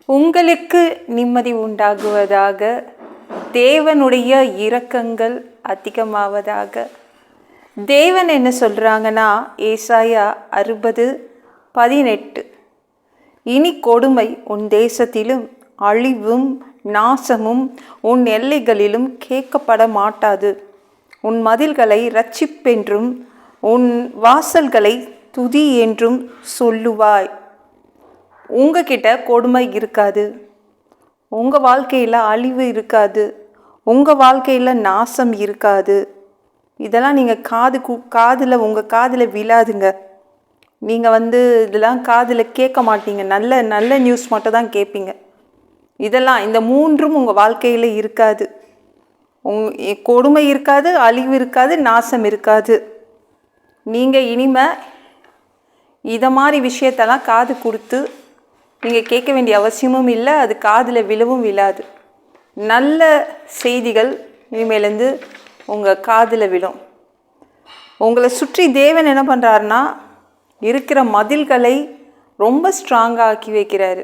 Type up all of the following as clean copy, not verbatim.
உங்களுக்கு நிம்மதி உண்டாகுவதாக. தேவனுடைய இரக்கங்கள் அதிகமாவதாக. தேவன் என்ன சொல்கிறாங்கன்னா, ஏசாயா 60:18, இனி கொடுமை உன் தேசத்திலும் அழிவும் நாசமும் உன் எல்லைகளிலும் கேட்கப்பட மாட்டாது. உன் மதில்களை இரட்சிப்பென்றும் உன் வாசல்களை துதி என்றும் சொல்லுவாய். உங்ககிட்ட கொடுமை இருக்காது, உங்கள் வாழ்க்கையில் அழிவு இருக்காது, உங்கள் வாழ்க்கையில் நாசம் இருக்காது. இதெல்லாம் நீங்கள் காதில் உங்கள் காதில் விழாதுங்க. நீங்கள் இதெல்லாம் காதில் கேட்க மாட்டீங்க. நல்ல நல்ல நியூஸ் மட்டும் தான் கேட்பீங்க. இதெல்லாம் இந்த மூன்றும் உங்கள் வாழ்க்கையில் இருக்காது. கொடுமை இருக்காது, அழிவு இருக்காது, நாசம் இருக்காது. நீங்கள் இனிமே இதை மாதிரி விஷயத்தெல்லாம் காது கொடுத்து நீங்கள் கேட்க வேண்டிய அவசியமும் இல்லை. அது காதில் விழவும் விழாது. நல்ல செய்திகள் இனிமேலேருந்து உங்கள் காதில் விழும். உங்களை சுற்றி தேவன் என்ன பண்ணுறாருன்னா, இருக்கிற மதில்களை ரொம்ப ஸ்ட்ராங்காக ஆக்கி வைக்கிறாரு.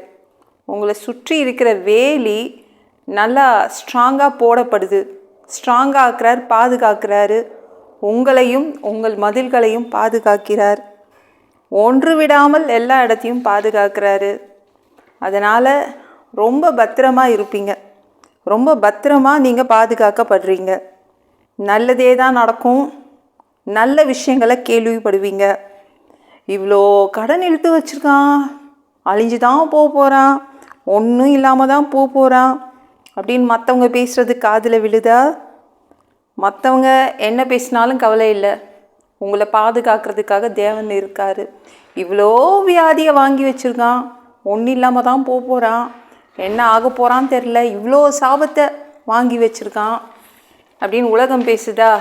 உங்களை சுற்றி இருக்கிற வேலி நல்லா ஸ்ட்ராங்காக போடப்படுது. ஸ்ட்ராங்காக ஆக்குறார், பாதுகாக்கிறாரு. உங்களையும் உங்கள் மதில்களையும் பாதுகாக்கிறார். ஒன்று விடாமல் எல்லா இடத்தையும் பாதுகாக்கிறாரு. அதனால் ரொம்ப பத்திரமாக இருப்பீங்க. ரொம்ப பத்திரமாக நீங்கள் பாதுகாக்கப்படுறீங்க. நல்லதே தான் நடக்கும். நல்ல விஷயங்களை கேள்விப்படுவீங்க. இவ்வளோ கடன் இழுத்து வச்சுருக்கான், அழிஞ்சு தான் போகிறான், ஒன்றும் இல்லாமல் தான் போகிறான் அப்படின்னு மற்றவங்க பேசுகிறது காதில் விழுதா? மற்றவங்க என்ன பேசினாலும் கவலை இல்லை. உங்களை பாதுகாக்கிறதுக்காக தேவன் இருக்கார். இவ்வளோ வியாதியை வாங்கி வச்சுருக்கான், ஒன்றும் இல்லாமல் தான் போகிறான், என்ன ஆக போகிறான்னு தெரில, இவ்வளோ சாபத்தை வாங்கி வச்சுருக்கான் அப்படின்னு உலகம் பேசுதா?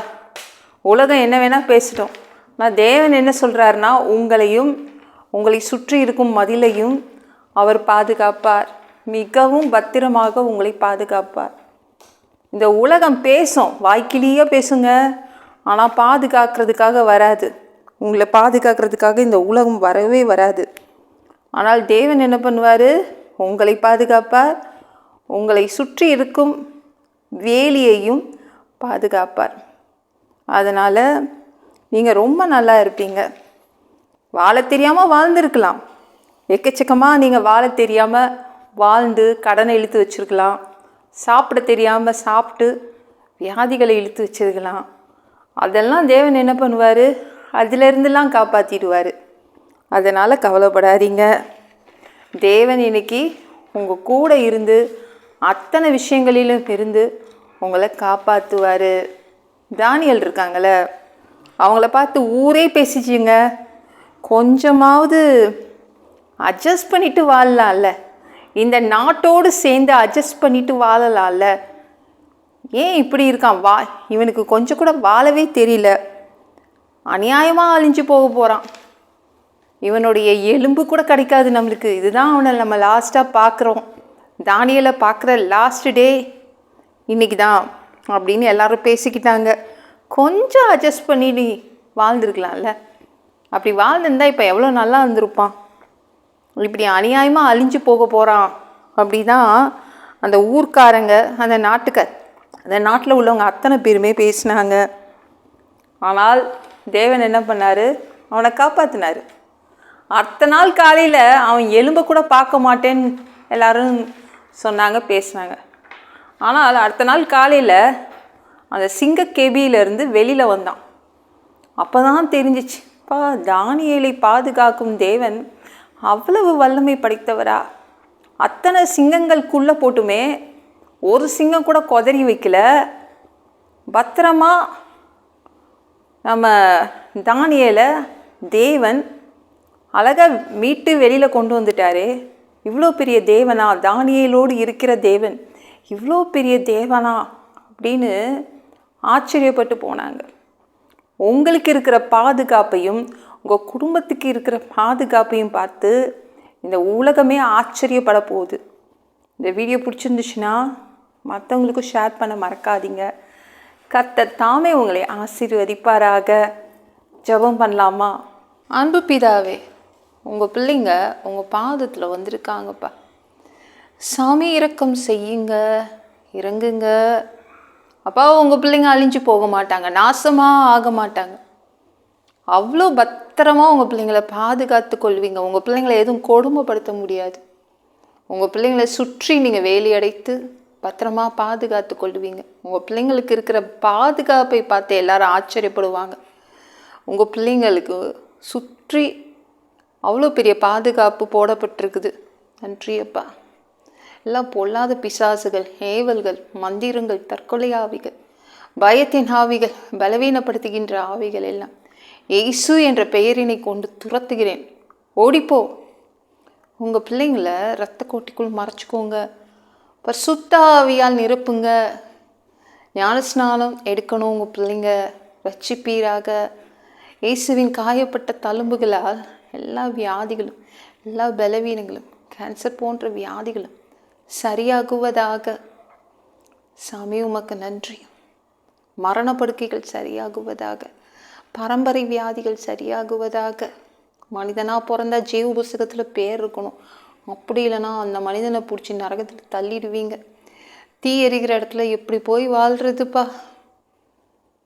உலகம் என்ன வேணால் பேசிட்டோம். ஆனால் தேவன் என்ன சொல்கிறாருன்னா, உங்களையும் உங்களை சுற்றி இருக்கும் மதிலையும் அவர் பாதுகாப்பார். மிகவும் பத்திரமாக உங்களை பாதுகாப்பார். இந்த உலகம் பேசும், வாய்க்கிலேயே பேசுங்க, ஆனால் பாதுகாக்கிறதுக்காக வராது. உங்களை பாதுகாக்கிறதுக்காக இந்த உலகம் வரவே வராது. ஆனால் தேவன் என்ன பண்ணுவார்? உங்களை பாதுகாப்பார். உங்களை சுற்றி இருக்கும் வேலியையும் பாதுகாப்பார். அதனால் நீங்கள் ரொம்ப நல்லா இருப்பீங்க. வாழ தெரியாமல் வாழ்ந்துருக்கலாம். எக்கச்சக்கமாக நீங்கள் வாழ தெரியாமல் வாழ்ந்து கடனை இழுத்து வச்சுருக்கலாம். சாப்பிட தெரியாமல் சாப்பிட்டு வியாதிகளை இழுத்து வச்சுருக்கலாம். அதெல்லாம் தேவன் என்ன பண்ணுவார்? அதிலிருந்துலாம் காப்பாற்றிடுவார். அதனால் கவலைப்படாதீங்க. தேவன் இன்னைக்கு உங்கள் கூட இருந்து அத்தனை விஷயங்களிலும் இருந்து உங்களை காப்பாற்றுவார். தானியல் இருக்காங்களே, அவங்கள பார்த்து ஊரே பேசிச்சிங்க. கொஞ்சமாவது அட்ஜஸ்ட் பண்ணிட்டு வாழலாம்ல, இந்த நாட்டோடு சேர்ந்து அட்ஜஸ்ட் பண்ணிட்டு வாழலாம்ல. ஏன் இப்படி இருக்கான்? இவனுக்கு கொஞ்சம் கூட வாழவே தெரியல, அநியாயமாக அழிஞ்சு போகிறான், இவனுடைய எலும்பு கூட கிடைக்காது நம்மளுக்கு. இதுதான் அவனை நம்ம லாஸ்ட்டாக பார்க்குறோம். தானியலை பார்க்குற லாஸ்ட் டே இன்றைக்கி தான் அப்படின்னு எல்லாரும் பேசிக்கிட்டாங்க. கொஞ்சம் அட்ஜஸ்ட் பண்ணி நீ வாழ்ந்துருக்கலாம்ல. அப்படி வாழ்ந்துருந்தா இப்போ எவ்வளோ நல்லா இருந்திருப்பான். இப்படி அநியாயமாக அழிஞ்சு போகிறான் அப்படி தான் அந்த ஊர்க்காரங்க, அந்த நாட்டில் உள்ளவங்க அத்தனை பேருமே பேசினாங்க. ஆனால் தேவன் என்ன பண்ணார்? அவனை காப்பாற்றினார். அடுத்த நாள் காலையில் அவன் எலும்பை கூட பார்க்க மாட்டேன்னு எல்லாரும் சொன்னாங்க, பேசினாங்க. ஆனால் அடுத்த நாள் காலையில் அந்த சிங்கக்கேபியிலேருந்து வெளியில் வந்தான். அப்போ தான் தெரிஞ்சிச்சு, தானியேலை பாதுகாக்கும் தேவன் அவ்வளவு வல்லமை படைத்தவரா? அத்தனை சிங்கங்களுக்குள்ளே போட்டுமே ஒரு சிங்கம் கூட கொதறி வைக்கல. பத்திரமா நம்ம தானியேலை தேவன் அழகாக மீட்டு வெளியில் கொண்டு வந்துட்டாரே. இவ்வளோ பெரிய தேவனா? தானியேலோடு இருக்கிற தேவன் இவ்வளோ பெரிய தேவனா அப்படின்னு ஆச்சரியப்பட்டு போனாங்க. உங்களுக்கு இருக்கிற பாதுகாப்பையும் உங்கள் குடும்பத்துக்கு இருக்கிற பாதுகாப்பையும் பார்த்து இந்த உலகமே ஆச்சரியப்பட போகுது. இந்த வீடியோ பிடிச்சிருந்துச்சுன்னா மற்றவங்களுக்கும் ஷேர் பண்ண மறக்காதீங்க. கர்த்தர் தாமே உங்களை ஆசீர்வதிப்பாராக. ஜெபம் பண்ணலாமா? அன்பு பிதாவே, உங்கள் பிள்ளைங்க உங்கள் பாதத்தில் வந்திருக்காங்கப்பா. சாமி இரக்கம் செய்யுங்க, இறங்குங்க. அப்பா உங்கள் பிள்ளைங்க அழிஞ்சு போக மாட்டாங்க, நாசமாக ஆக மாட்டாங்க. அவ்வளோ பத்திரமா உங்கள் பிள்ளைங்களை பாதுகாத்து கொள்வீங்க. உங்கள் பிள்ளைங்களை எதுவும் கொடுமைப்படுத்த முடியாது. உங்கள் பிள்ளைங்களை சுற்றி நீங்கள் வேலி அடைத்து பத்திரமா பாதுகாத்து கொள்வீங்க. உங்கள் பிள்ளைங்களுக்கு இருக்கிற பாதுகாப்பை பார்த்து எல்லாரும் ஆச்சரியப்படுவாங்க. உங்கள் பிள்ளைங்களுக்கு சுற்றி அவ்வளோ பெரிய பாதுகாப்பு போடப்பட்டிருக்குது. நன்றி அப்பா. எல்லாம் பொல்லாத பிசாசுகள், ஏவல்கள், மந்திரங்கள், தற்கொலை ஆவிகள், பயத்தின் ஆவிகள், பலவீனப்படுத்துகின்ற ஆவிகள் எல்லாம் இயேசு என்ற பெயரினை கொண்டு துரத்துகிறேன். ஓடிப்போ. உங்கள் பிள்ளைங்களை இரத்த கோட்டிக்குள் மறைச்சிக்கோங்க. பரிசுத்த ஆவியால் நிரப்புங்க. ஞானஸ்நானம் எடுக்கணும். உங்கள் பிள்ளைங்க ரட்சிப்பீராக. இயேசுவின் காயப்பட்ட தழும்புகளால் எல்லா வியாதிகளும், எல்லா பலவீனங்களும், கேன்சர் போன்ற வியாதிகளும் சரியாகுவதாக. சாமி உமக்கு நன்றி. மரணப்படுக்கைகள் சரியாகுவதாக. பரம்பரை வியாதிகள் சரியாகுவதாக. மனிதனாக பிறந்தா ஜீவ புஸ்தகத்தில் பேர் இருக்கணும். அப்படி இல்லைன்னா அந்த மனிதனை பிடிச்சி நரகத்தில் தள்ளிடுவீங்க. தீ எரிகிற இடத்துல எப்படி போய் வாழ்கிறதுப்பா?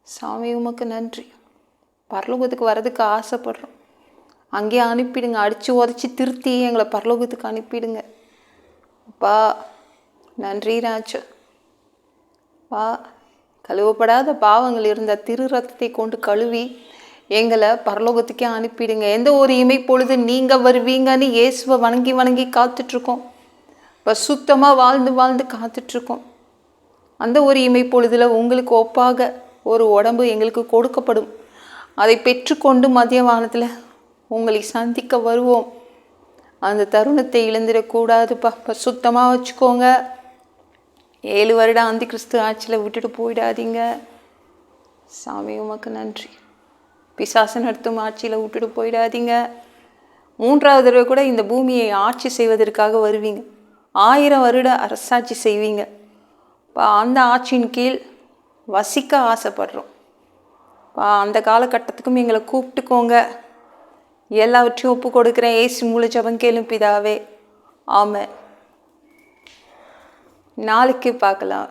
சாமி உமக்கு நன்றி. பரலோகத்துக்கு வர்றதுக்கு ஆசைப்படுறோம். அங்கேயே அனுப்பிடுங்க. அடித்து உதச்சி திருத்தி எங்களை பரலோகத்துக்கு அனுப்பிடுங்க. அப்பா நன்றி ராஜா. பா கழுவப்படாத பாவங்கள் இருந்த திரு ரத்தத்தை கொண்டு கழுவி எங்களை பரலோகத்துக்கே அனுப்பிடுங்க. எந்த ஒரு இமைப்பொழுது நீங்கள் வருவீங்கன்னு இயேசுவை வணங்கி வணங்கி காத்துட்ருக்கோம். இப்போ சுத்தமாக வாழ்ந்து வாழ்ந்து காத்துட்ருக்கோம். அந்த ஒரு இமைப்பொழுதில் உங்களுக்கு ஒப்பாக ஒரு உடம்பு எங்களுக்கு கொடுக்கப்படும். அதை பெற்றுக்கொண்டு மதிய வானத்தில் உங்களை சந்திக்க வருவோம். அந்த தருணத்தை இழந்துடக்கூடாதுப்பா. இப்போ சுத்தமாக வச்சுக்கோங்க. 7 வருடம் ஆந்தி கிறிஸ்து ஆட்சியில் விட்டுட்டு போயிடாதீங்க. சாமி உமக்கு நன்றி. பிசாசு நடத்தும் ஆட்சியில் விட்டுட்டு போயிடாதீங்க. 3வது தடவை கூட இந்த பூமியை ஆட்சி செய்வதற்காக வருவீங்க. 1000 வருட அரசாட்சி செய்வீங்க. அந்த ஆட்சியின் கீழ் வசிக்க ஆசைப்படுறோம். அந்த காலகட்டத்துக்கும் எங்களை கூப்பிட்டுக்கோங்க. எல்லாவற்றையும் ஒப்பு கொடுக்குறேன். ஏசு மூல ஜெபம் கேளும் பிதாவே. ஆமென். நாளைக்கு பார்க்கலாம்.